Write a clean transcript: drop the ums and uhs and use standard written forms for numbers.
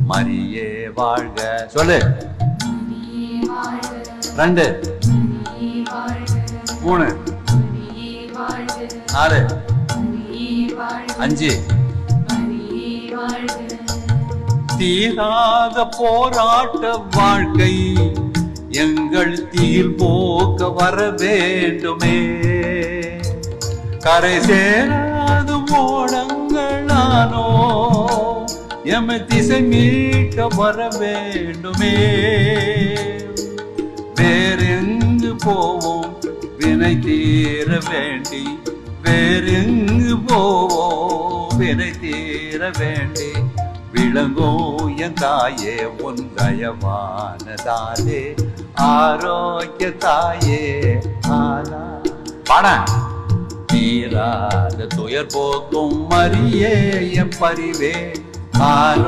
மரியே வாழ்க. சொல்லு. 2 3 4 5. தீராத போராட்ட வாழ்க்கை எங்கள் தீர் போக்க வர வேண்டுமே. கரை சேராது ஓடங்களானோ எமை திசை மீட்க வர வேண்டுமே. வேறெங்கு போவோம் வினை தீர வேண்டி, வேறெங்கு போவோம் வினை தீர வேண்டி. விளங்கோ என் தாயே உன் தயவானதாலே, ஆரோக்கிய தாயே ஆனா பாட. தீராத துயர் போக்கும் மரியே என் பரிவே.